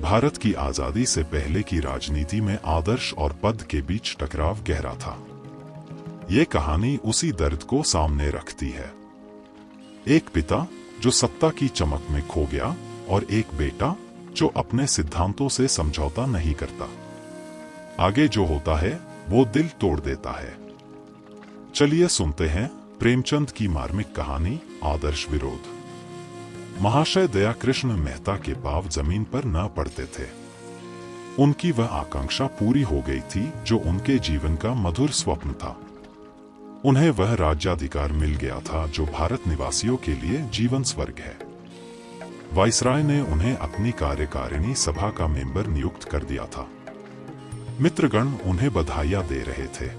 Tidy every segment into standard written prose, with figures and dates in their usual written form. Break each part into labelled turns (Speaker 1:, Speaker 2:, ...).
Speaker 1: भारत की आजादी से पहले की राजनीति में आदर्श और पद के बीच टकराव गहरा था। ये कहानी उसी दर्द को सामने रखती है। एक पिता जो सत्ता की चमक में खो गया और एक बेटा जो अपने सिद्धांतों से समझौता नहीं करता। आगे जो होता है वो दिल तोड़ देता है। चलिए सुनते हैं प्रेमचंद की मार्मिक कहानी आदर्श विरोध। महाशय दया कृष्ण मेहता के पांव जमीन पर न पड़ते थे। उनकी वह आकांक्षा पूरी हो गई थी जो उनके जीवन का मधुर स्वप्न था। उन्हें वह राज्याधिकार मिल गया था जो भारत निवासियों के लिए जीवन स्वर्ग है। वाइसराय ने उन्हें अपनी कार्यकारिणी सभा का मेंबर नियुक्त कर दिया था। मित्रगण उन्हें बधाइयां दे रहे थे।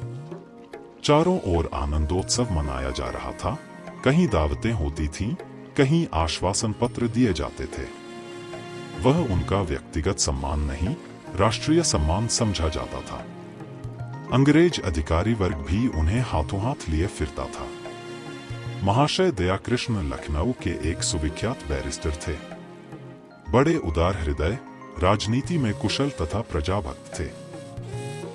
Speaker 1: चारों ओर आनंदोत्सव मनाया जा रहा था। कहीं दावतें होती थीं, कहीं आश्वासन पत्र दिए जाते थे। वह उनका व्यक्तिगत सम्मान नहीं, राष्ट्रीय सम्मान समझा जाता था। अंग्रेज अधिकारी वर्ग भी उन्हें हाथों हाथ लिए फिरता था। महाशय दया कृष्ण लखनऊ के एक सुविख्यात बैरिस्टर थे। बड़े उदार हृदय, राजनीति में कुशल तथा प्रजाभक्त थे।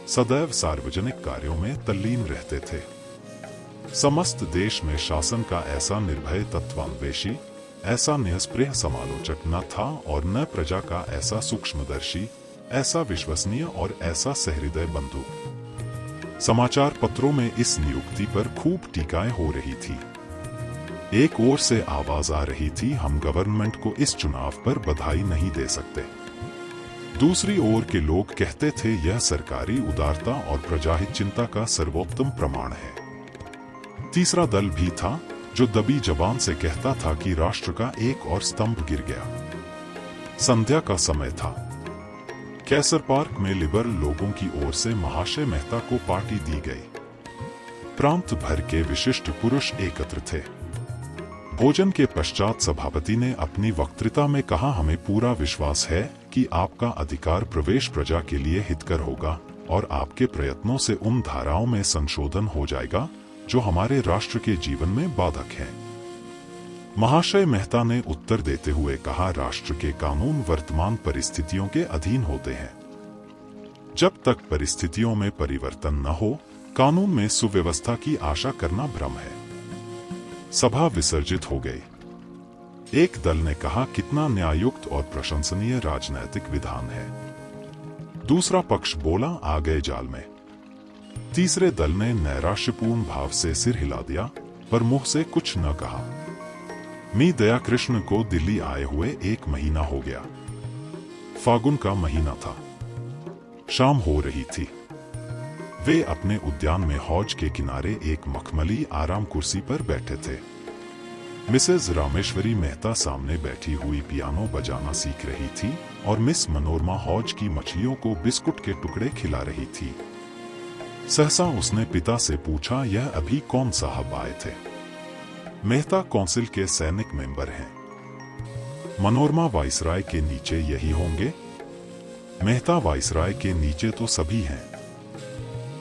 Speaker 1: सदैव सार्वजनिक कार्यों में तल्लीन रहते थे। समस्त देश में शासन का ऐसा निर्भय तत्वान्वेषी, ऐसा निःस्पृह समालोचक न था और न प्रजा का ऐसा सूक्ष्मदर्शी, ऐसा विश्वसनीय और ऐसा सहृदय बंधु। समाचार पत्रों में इस नियुक्ति पर खूब टीकाएं हो रही थी। एक ओर से आवाज आ रही थी, हम गवर्नमेंट को इस चुनाव पर बधाई नहीं दे सकते। दूसरी ओर के लोग कहते थे यह सरकारी उदारता और प्रजाहित चिंता का सर्वोत्तम प्रमाण है। तीसरा दल भी था जो दबी जबान से कहता था कि राष्ट्र का एक और स्तंभ गिर गया। संध्या का समय था। कैसर पार्क में लिबरल लोगों की ओर से महाशय मेहता को पार्टी दी गई। प्रांत भर के विशिष्ट पुरुष एकत्र थे। भोजन के पश्चात सभापति ने अपनी वक्तृता में कहा, हमें पूरा विश्वास है कि आपका अधिकार प्रवेश प्रजा के लिए हितकर होगा और आपके प्रयत्नों से उन धाराओं में संशोधन हो जाएगा जो हमारे राष्ट्र के जीवन में बाधक हैं। महाशय मेहता ने उत्तर देते हुए कहा, राष्ट्र के कानून वर्तमान परिस्थितियों के अधीन होते हैं। जब तक परिस्थितियों में परिवर्तन न हो, कानून में सुव्यवस्था की आशा करना भ्रम है। सभा विसर्जित हो गई। एक दल ने कहा, कितना न्यायुक्त और प्रशंसनीय राजनैतिक विधान है। दूसरा पक्ष बोला, आ गए जाल में। तीसरे दल ने नैराश्यपूर्ण भाव से सिर हिला दिया पर मुंह से कुछ न कहा। मी दया कृष्ण को दिल्ली आए हुए 1 महीना हो गया। फागुन का महीना था। शाम हो रही थी। वे अपने उद्यान में हौज के किनारे एक मखमली आराम कुर्सी पर बैठे थे। मिसेज रामेश्वरी मेहता सामने बैठी हुई पियानो बजाना सीख रही थी और मिस मनोरमा हौज की मछलियों को बिस्कुट के टुकड़े खिला रही थी। सहसा उसने पिता से पूछा, यह अभी कौन साहब आए थे? मेहता काउंसिल के सैनिक मेंबर हैं। मनोरमा वाइसराय के नीचे यही होंगे? मेहता वाइसराय के नीचे तो सभी हैं।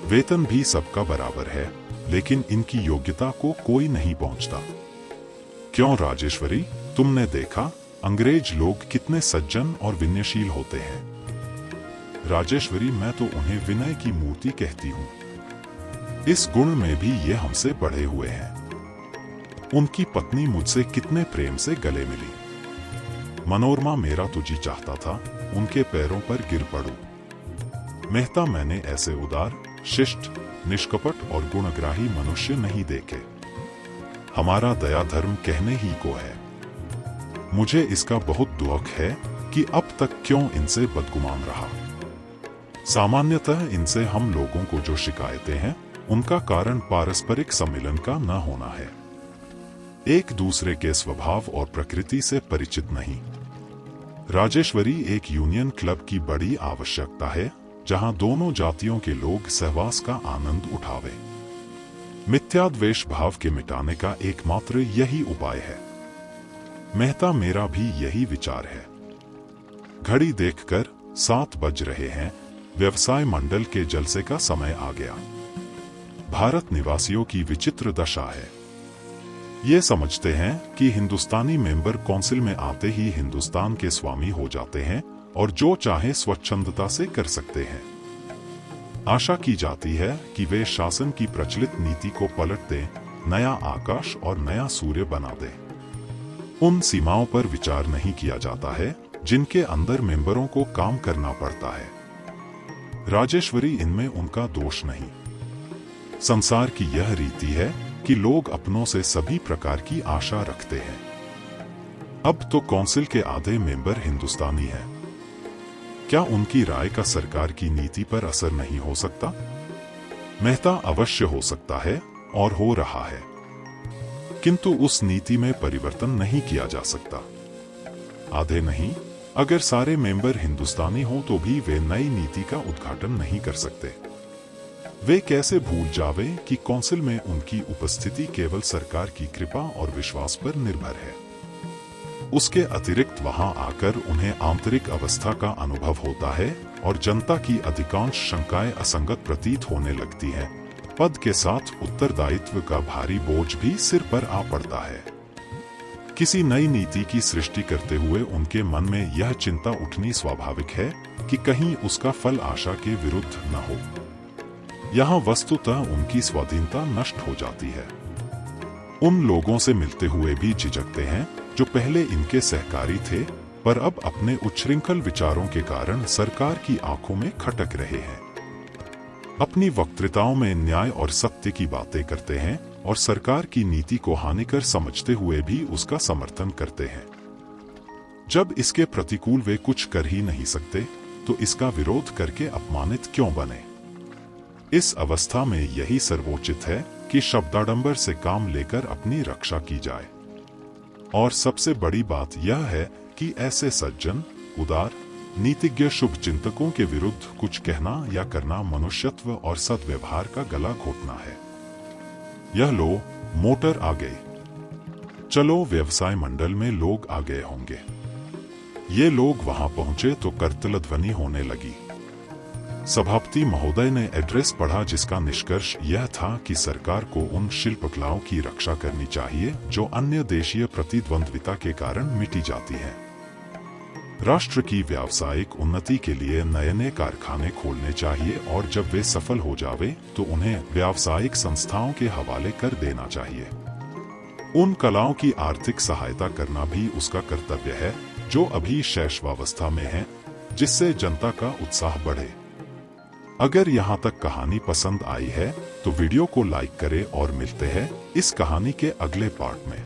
Speaker 1: वेतन भी सबका बराबर है, लेकिन इनकी योग्यता को कोई नहीं पहुंचता। क्यों राजेश्वरी, तुमने देखा अंग्रेज लोग कितने सज्जन और विनयशील होते हैं। राजेश्वरी, मैं तो उन्हें विनय की मूर्ति कहती हूँ। इस गुण में भी ये हमसे बढ़े हुए हैं। उनकी पत्नी मुझसे कितने प्रेम से गले मिली। मनोरमा, मेरा तो जी चाहता था उनके पैरों पर गिर पड़ूं। मेहता, मैंने ऐसे उदार, शिष्ट, निष्कपट और गुणग्राही मनुष्य नहीं देखे। हमारा दया धर्म कहने ही को है। मुझे इसका बहुत दुख है कि अब तक क्यों इनसे बदगुमान रहा। सामान्यतः इनसे हम लोगों को जो शिकायतें हैं उनका कारण पारस्परिक सम्मिलन का न होना है। एक दूसरे के स्वभाव और प्रकृति से परिचित नहीं। राजेश्वरी, एक यूनियन क्लब की बड़ी आवश्यकता है जहां दोनों जातियों के लोग सहवास का आनंद उठावे। मिथ्याद्वेष भाव के मिटाने का एकमात्र यही उपाय है। मेहता, मेरा भी यही विचार है। घड़ी देखकर 7 बज रहे हैं। व्यवसाय मंडल के जलसे का समय आ गया। भारत निवासियों की विचित्र दशा है। ये समझते हैं कि हिंदुस्तानी मेंबर काउंसिल में आते ही हिंदुस्तान के स्वामी हो जाते हैं और जो चाहे स्वच्छंदता से कर सकते हैं। आशा की जाती है कि वे शासन की प्रचलित नीति को पलट दें, नया आकाश और नया सूर्य बना दें। उन सीमाओं पर विचार नहीं किया जाता है जिनके अंदर मेंबरों को काम करना पड़ता है। राजेश्वरी इनमें उनका दोष नहीं। संसार की यह रीति है कि लोग अपनों से सभी प्रकार की आशा रखते हैं। अब तो काउंसिल के आधे मेंबर हिंदुस्तानी हैं। क्या उनकी राय का सरकार की नीति पर असर नहीं हो सकता? मेहता अवश्य हो सकता है और हो रहा है, किंतु उस नीति में परिवर्तन नहीं किया जा सकता। आधे नहीं, अगर सारे मेंबर हिंदुस्तानी हो तो भी वे नई नीति का उद्घाटन नहीं कर सकते। वे कैसे भूल जावे कि काउंसिल में उनकी उपस्थिति केवल सरकार की कृपा और विश्वास पर निर्भर है। उसके अतिरिक्त वहां आकर उन्हें आंतरिक अवस्था का अनुभव होता है और जनता की अधिकांश शंकाएं असंगत प्रतीत होने लगती हैं। पद के साथ उत्तरदायित्व का भारी बोझ भी सिर पर आ पड़ता है। किसी नई नीति की सृष्टि करते हुए उनके मन में यह चिंता उठनी स्वाभाविक है कि कहीं उसका फल आशा के विरुद्ध न हो। यहाँ वस्तुतः उनकी स्वाधीनता नष्ट हो जाती है। उन लोगों से मिलते हुए भी झिझकते हैं जो पहले इनके सहकारी थे, पर अब अपने उच्छृंखल विचारों के कारण सरकार की आंखों में खटक रहे हैं। अपनी वक्तृताओं में न्याय और सत्य की बातें करते हैं और सरकार की नीति को हानिकर समझते हुए भी उसका समर्थन करते हैं। जब इसके प्रतिकूल वे कुछ कर ही नहीं सकते, तो इसका विरोध करके अपमानित क्यों बने? इस अवस्था में यही सर्वोचित है कि शब्दाडंबर से काम लेकर अपनी रक्षा की जाए। और सबसे बड़ी बात यह है कि ऐसे सज्जन, उदार, नीतिज्ञ शुभ चिंतकों के विरुद्ध कुछ कहना या करना मनुष्यत्व और सद्व्यवहार का गला घोटना है। यह लो, मोटर आ गई। चलो, व्यवसाय मंडल में लोग आ गए होंगे। ये लोग वहां पहुंचे तो करतल ध्वनि होने लगी। सभापति महोदय ने एड्रेस पढ़ा जिसका निष्कर्ष यह था कि सरकार को उन शिल्पकलाओं की रक्षा करनी चाहिए जो अन्य देशीय प्रतिद्वंद्विता के कारण मिटी जाती हैं। राष्ट्र की व्यावसायिक उन्नति के लिए नए नए कारखाने खोलने चाहिए और जब वे सफल हो जावे तो उन्हें व्यावसायिक संस्थाओं के हवाले कर देना चाहिए। उन कलाओं की आर्थिक सहायता करना भी उसका कर्तव्य है जो अभी शैशवावस्था में है, जिससे जनता का उत्साह बढ़े। अगर यहाँ तक कहानी पसंद आई है तो वीडियो को लाइक करें और मिलते हैं इस कहानी के अगले पार्ट में।